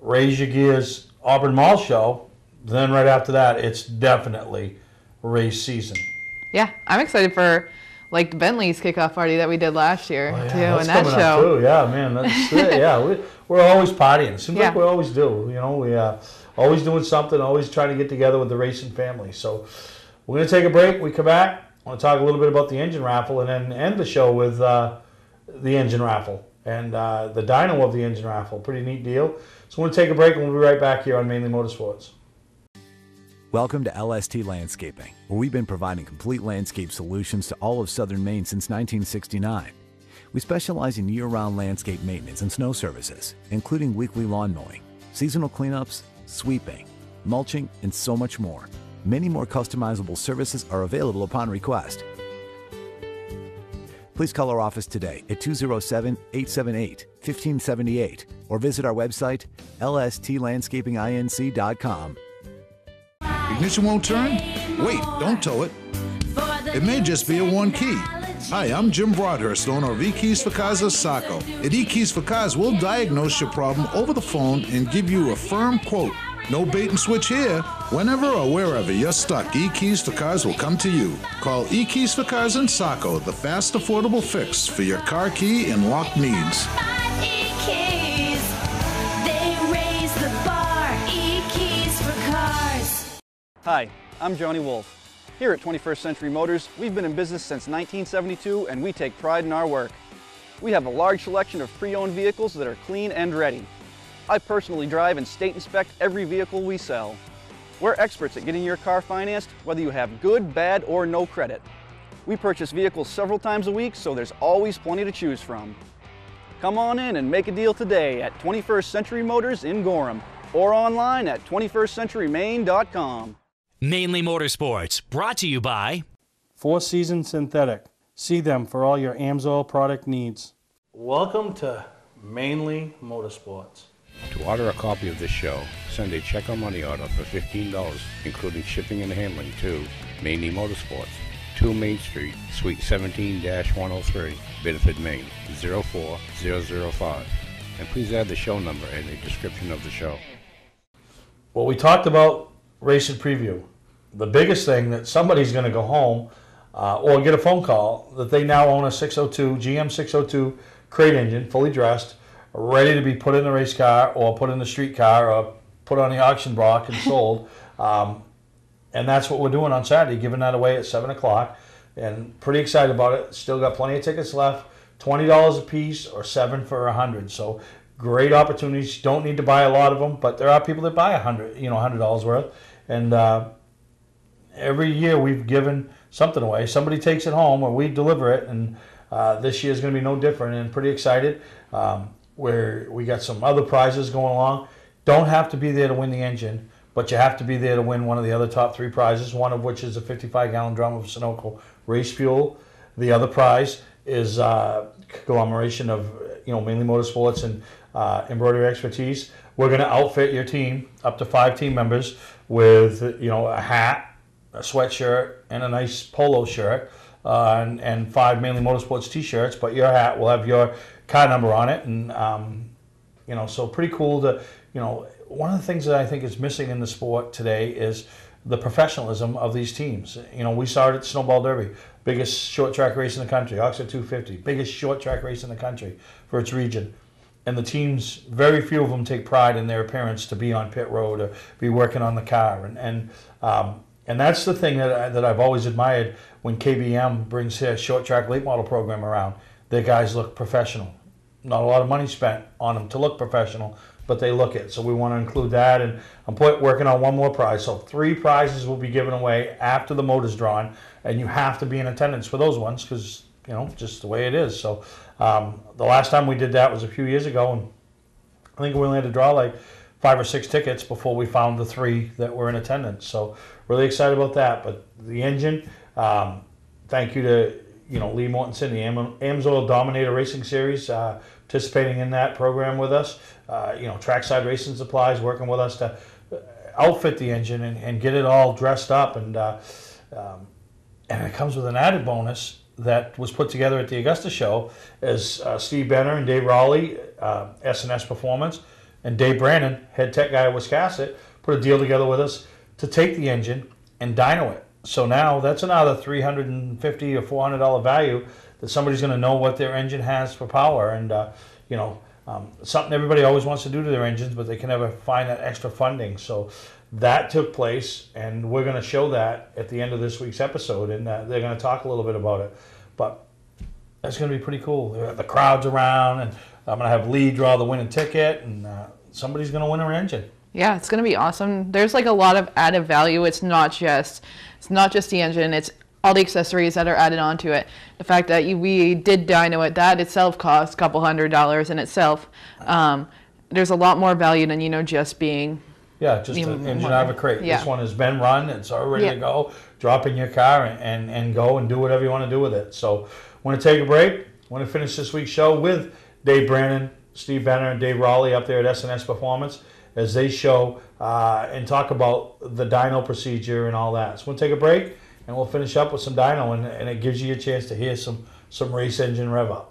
Raise Your Gears Auburn Mall Show. Then right after that, it's definitely race season. Yeah, I'm excited for like the Bentley's kickoff party that we did last year too, and that coming show. Up too. Yeah, man, that's it. Yeah, we're always partying. It seems like we always do. You know, we always doing something, always trying to get together with the racing family. So we're gonna take a break. We come back. I want to talk a little bit about the engine raffle and then end the show with the engine raffle and the dyno of the engine raffle. Pretty neat deal. So we're going to take a break and we'll be right back here on Mainly Motorsports. Welcome to LST Landscaping, where we've been providing complete landscape solutions to all of southern Maine since 1969. We specialize in year-round landscape maintenance and snow services, including weekly lawn mowing, seasonal cleanups, sweeping, mulching, and so much more. Many more customizable services are available upon request. Please call our office today at 207-878-1578 or visit our website, lstlandscapinginc.com. Ignition won't turn? Wait, don't tow it. It may just be a one key. Hi, I'm Jim Broadhurst, owner of E-Keys for Cars of Saco. At E-Keys for Cars, we'll diagnose your problem over the phone and give you a firm quote. No bait and switch here. Whenever or wherever you're stuck, E-Keys for Cars will come to you. Call E-Keys for Cars in Saco, the fast, affordable fix for your car key and lock needs. E-Keys, they raise the bar. E-Keys for Cars. Hi, I'm Johnny Wolf. Here at 21st Century Motors, we've been in business since 1972 and we take pride in our work. We have a large selection of pre-owned vehicles that are clean and ready. I personally drive and state inspect every vehicle we sell. We're experts at getting your car financed, whether you have good, bad, or no credit. We purchase vehicles several times a week, so there's always plenty to choose from. Come on in and make a deal today at 21st Century Motors in Gorham or online at 21stcenturymaine.com. Mainly Motorsports, brought to you by Four Seasons Synthetic. See them for all your AMSOIL product needs. Welcome to Mainly Motorsports. To order a copy of this show, send a check or money order for $15, including shipping and handling, to Mainly Motorsports, 2 Main Street, Suite 17-103, Biddeford, Maine, 04005. And please add the show number in the description of the show. Well, we talked about racing preview. The biggest thing that somebody's going to go home or get a phone call that they now own a 602, GM 602 crate engine, fully dressed, ready to be put in a race car or put in the street car or put on the auction block and sold. And that's what we're doing on Saturday, giving that away at 7 o'clock. And pretty excited about it. Still got plenty of tickets left. $20 a piece or 7 for $100. So great opportunities. Don't need to buy a lot of them, but there are people that buy $100 worth. And every year we've given something away. Somebody takes it home or we deliver it. And this year is going to be no different. And pretty excited. Where we got some other prizes going along. Don't have to be there to win the engine, but you have to be there to win one of the other top 3 prizes, one of which is a 55-gallon drum of Sunoco race fuel. The other prize is a conglomeration of Mainly Motorsports and embroidery expertise. We're going to outfit your team, up to 5 team members, with a hat, a sweatshirt, and a nice polo shirt, and 5 Mainly Motorsports t-shirts, but your hat will have your car number on it, and so pretty cool to, one of the things that I think is missing in the sport today is the professionalism of these teams. We saw it at Snowball Derby, biggest short track race in the country, Oxford 250, biggest short track race in the country for its region. and the teams, very few of them take pride in their appearance to be on pit road or be working on the car. And that's the thing that I've always admired when KBM brings their short track late model program around. Their guys look professional. Not a lot of money spent on them to look professional, but they look it. So we want to include that, and I'm working on one more prize. So 3 prizes will be given away after the motor's drawn, and you have to be in attendance for those ones because, you know, just the way it is. So the last time we did that was a few years ago, and I think we only had to draw like 5 or 6 tickets before we found the 3 that were in attendance. So really excited about that. But the engine, thank you to Lee Mortensen, the AMSOIL Dominator Racing Series, participating in that program with us. Trackside Racing Supplies working with us to outfit the engine and get it all dressed up. And it comes with an added bonus that was put together at the Augusta show as Steve Benner and Dave Rowley, S&S Performance, and Dave Brandon, head tech guy at Wiscasset, put a deal together with us to take the engine and dyno it. So now that's another $350 or $400 value that somebody's going to know what their engine has for power. And, something everybody always wants to do to their engines, but they can never find that extra funding. So that took place, and we're going to show that at the end of this week's episode, and they're going to talk a little bit about it. But that's going to be pretty cool. The crowd's around, and I'm going to have Lee draw the winning ticket, and somebody's going to win her engine. Yeah, it's going to be awesome. There's like a lot of added value. It's not just the engine. It's all the accessories that are added onto it. The fact that we did dyno it, that itself costs a couple $100 in itself. There's a lot more value than just being. Yeah, just an engine out of a crate. Yeah. This one has been run. It's all ready to go. Drop in your car and go and do whatever you want to do with it. So want to take a break. Want to finish this week's show with Dave Brandon, Steve Benner, and Dave Rowley up there at S&S Performance as they show and talk about the dyno procedure and all that. So we'll take a break, and we'll finish up with some dyno, and it gives you a chance to hear some race engine rev up.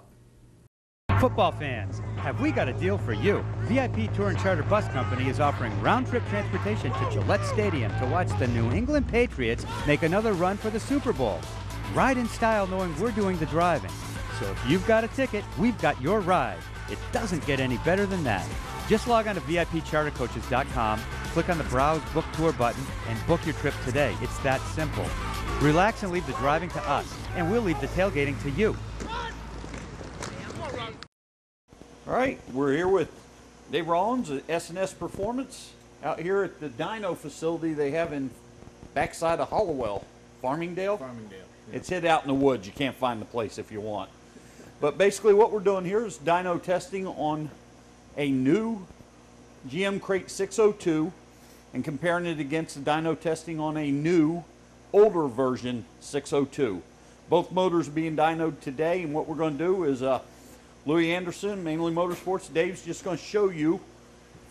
Football fans, have we got a deal for you? VIP Tour and Charter Bus Company is offering round-trip transportation to Gillette Stadium to watch the New England Patriots make another run for the Super Bowl. Ride in style knowing we're doing the driving. So if you've got a ticket, we've got your ride. It doesn't get any better than that. Just log on to VIPchartercoaches.com, click on the Browse Book Tour button, and book your trip today. It's that simple. Relax and leave the driving to us, and we'll leave the tailgating to you. All right, we're here with Dave Rollins at S&S Performance out here at the dyno facility they have in backside of Hollowell, Farmingdale. Farmingdale. Yeah. It's hid out in the woods. You can't find the place if you want. But basically what we're doing here is dyno testing on a new GM Crate 602 and comparing it against the dyno testing on a new, older version 602. Both motors are being dynoed today, and what we're going to do is Louis Anderson, Mainely Motorsports, Dave's just going to show you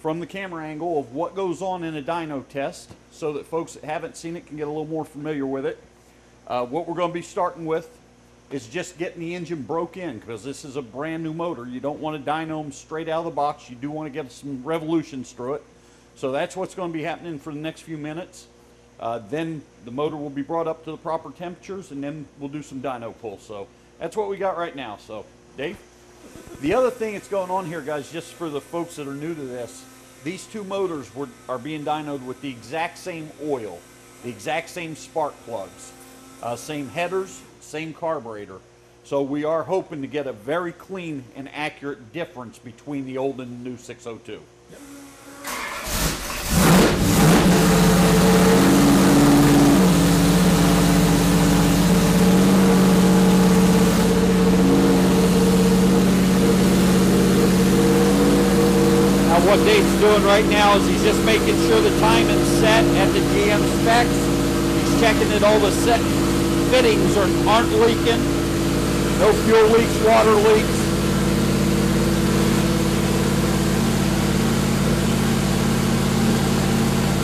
from the camera angle of what goes on in a dyno test so that folks that haven't seen it can get a little more familiar with it. What we're going to be starting with is just getting the engine broke in, because this is a brand new motor. You don't want to dyno them straight out of the box. You do want to get some revolutions through it. So that's what's going to be happening for the next few minutes. Then the motor will be brought up to the proper temperatures, and then we'll do some dyno pulls. So that's what we got right now. So Dave? The other thing that's going on here, guys, just for the folks that are new to this, these two motors are being dynoed with the exact same oil, the exact same spark plugs, same headers, same carburetor. So we are hoping to get a very clean and accurate difference between the old and the new 602. Yep. What Dave's doing right now is he's just making sure the timing's set at the GM specs. He's checking that all the set fittings aren't leaking. No fuel leaks, water leaks.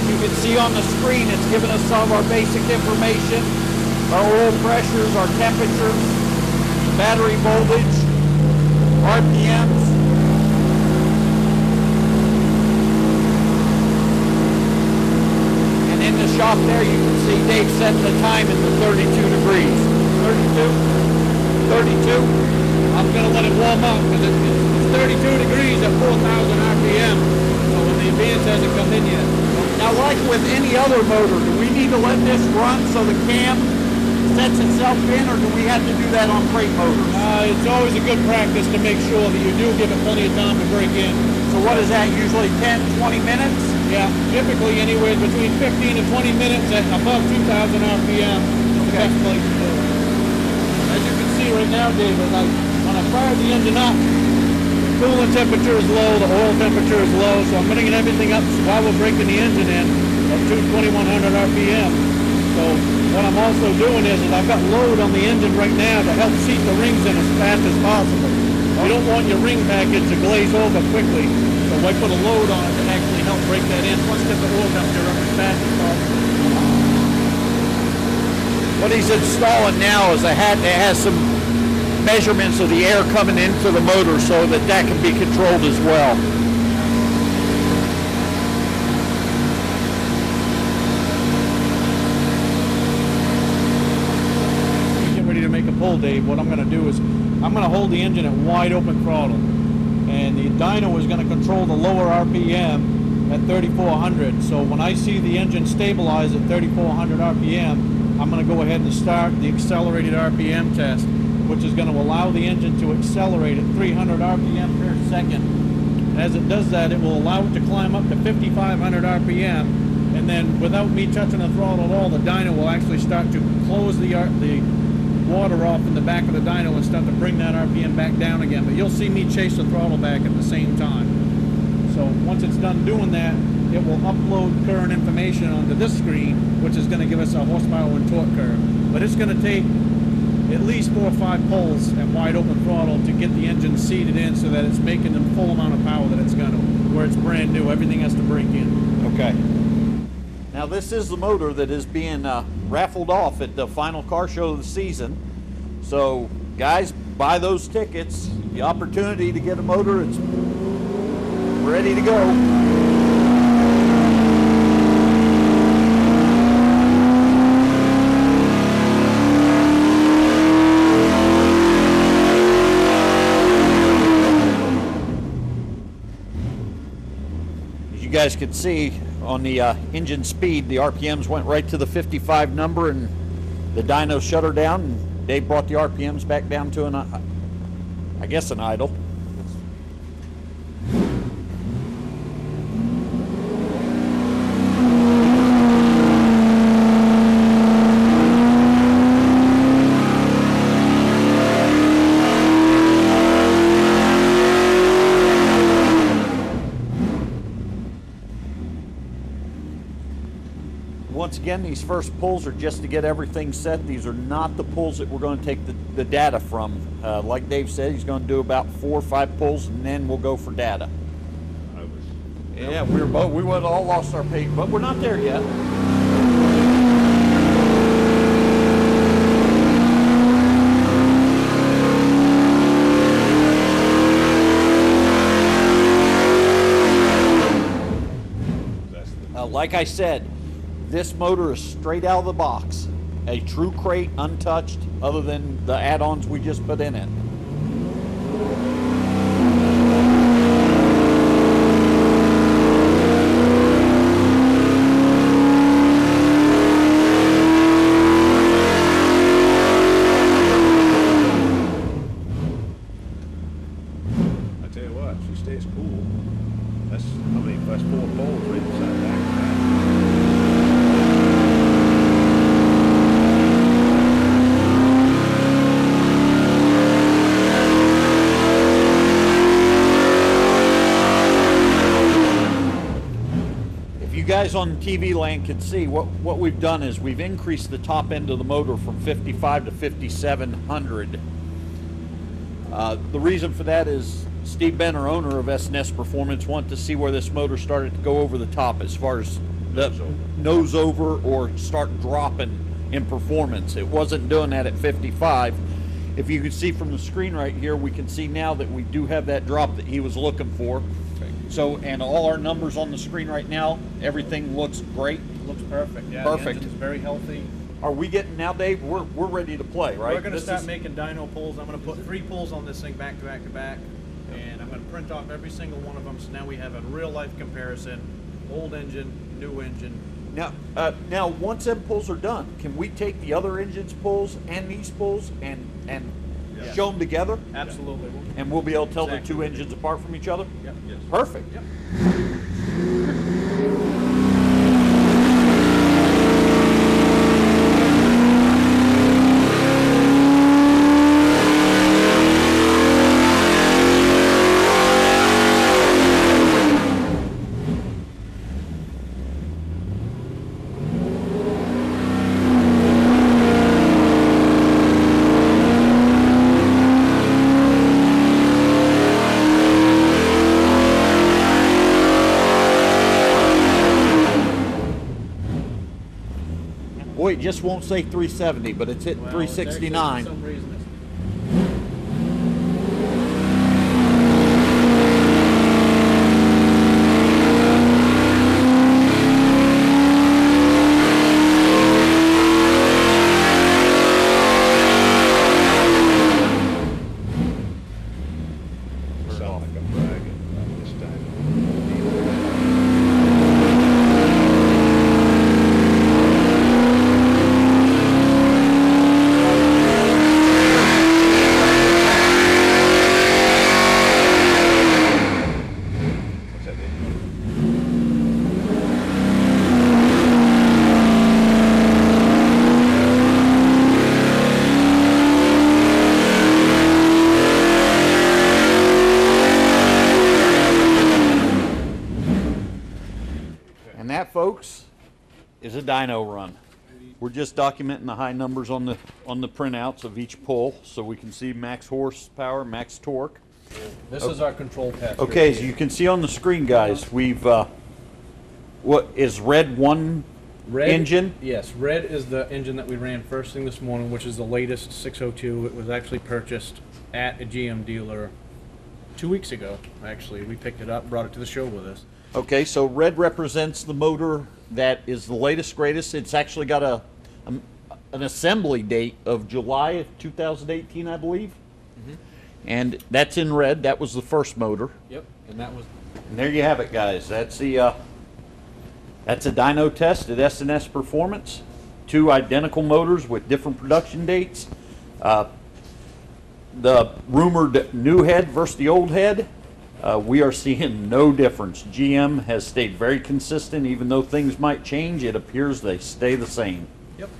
You can see on the screen it's giving us some of our basic information. Our oil pressures, our temperatures, battery voltage, RPMs. In the shop there, you can see Dave setting the time in the 32 degrees. 32? 32? I'm going to let it warm up because it's 32 degrees at 4,000 RPM. So when the advance hasn't come in yet. Now, like with any other motor, do we need to let this run so the cam sets itself in, or do we have to do that on crate motors? It's always a good practice to make sure that you do give it plenty of time to break in. So what is that, usually 10, 20 minutes? Yeah, typically anywhere between 15 to 20 minutes at above 2,000 RPM is the best place to do it. As you can see right now, David, when I fired the engine up, the coolant temperature is low, the oil temperature is low, so I'm bringing everything up while we're breaking the engine in at 2,100 RPM. So what I'm also doing is I've got load on the engine right now to help seat the rings in as fast as possible. You don't want your ring package to glaze over quickly, so I put a load on it to actually help break that in, plus get the oil temperature up as fast as possible. What he's installing now is a hat that has some measurements of the air coming into the motor so that that can be controlled as well. Get ready to make a pull, Dave. What I'm going to do is I'm going to hold the engine at wide open throttle, and the dyno is going to control the lower RPM at 3,400. So when I see the engine stabilize at 3,400 RPM, I'm going to go ahead and start the accelerated RPM test, which is going to allow the engine to accelerate at 300 RPM per second. As it does that, it will allow it to climb up to 5,500 RPM, and then without me touching the throttle at all, the dyno will actually start to close the water off in the back of the dyno and start to bring that RPM back down again. But you'll see me chase the throttle back at the same time. So once it's done doing that, it will upload current information onto this screen, which is going to give us a horsepower and torque curve. But it's going to take at least 4 or 5 pulls at wide open throttle to get the engine seated in so that it's making the full amount of power that it's going to. Where it's brand new, everything has to break in. Okay. Now this is the motor that is being raffled off at the final car show of the season. So guys, buy those tickets. The opportunity to get a motor, it's ready to go. You guys can see on the engine speed, the RPMs went right to the 55 number, and the dyno shut her down, and Dave brought the RPMs back down to an, I guess, an idle. Once again, these first pulls are just to get everything set. These are not the pulls that we're going to take the data from. Like Dave said, he's going to do about 4 or 5 pulls, and then we'll go for data. Yeah, we would all lost our page, but we're not there yet. Like I said, this motor is straight out of the box. A true crate, untouched, other than the add-ons we just put in it. I tell you what, she stays cool. That's, I mean, that's 4 poles right beside that. You guys on TV land can see what we've done is we've increased the top end of the motor from 55 to 5,700. The reason for that is Steve Benner, owner of SNS Performance, wanted to see where this motor started to go over the top as far as the nose over or start dropping in performance. It wasn't doing that at 55. If you can see from the screen right here, we can see now that we do have that drop that he was looking for. So, and all our numbers on the screen right now, everything looks great. Looks perfect. Yeah, perfect. The engine's very healthy. Are we getting now, Dave? We're ready to play, right? We're going to start making dyno pulls. I'm going to put 3 pulls on this thing back to back to back, and I'm going and print off every single one of them, so now we have a real-life comparison, old engine, new engine. Now, once them pulls are done, can we take the other engine's pulls and these pulls and Yes. show them together? Absolutely. And we'll be able to tell the Exactly. two engines apart from each other? Yep. Yes. Perfect. Yep. Boy, it just won't say 370, but it's hitting Well, 369. For some reason it's Sound like a bragging this time. What's that? And that, folks, is a dyno run. We're just documenting the high numbers on the printouts of each pull, so we can see max horsepower, max torque. This is our control test. Okay, as you can see on the screen, guys, we've what is red one engine? Yes, red is the engine that we ran first thing this morning, which is the latest 602. It was actually purchased at a GM dealer 2 weeks ago. Actually, we picked it up, brought it to the show with us. Okay, so red represents the motor that is the latest, greatest. It's actually got an assembly date of July of 2018, I believe. Mhm. And that's in red. That was the first motor. Yep, and that was. And there you have it, guys. That's a dyno test at S&S Performance. Two identical motors with different production dates. The rumored new head versus the old head. We are seeing no difference. GM has stayed very consistent. Even though things might change, it appears they stay the same. Yep.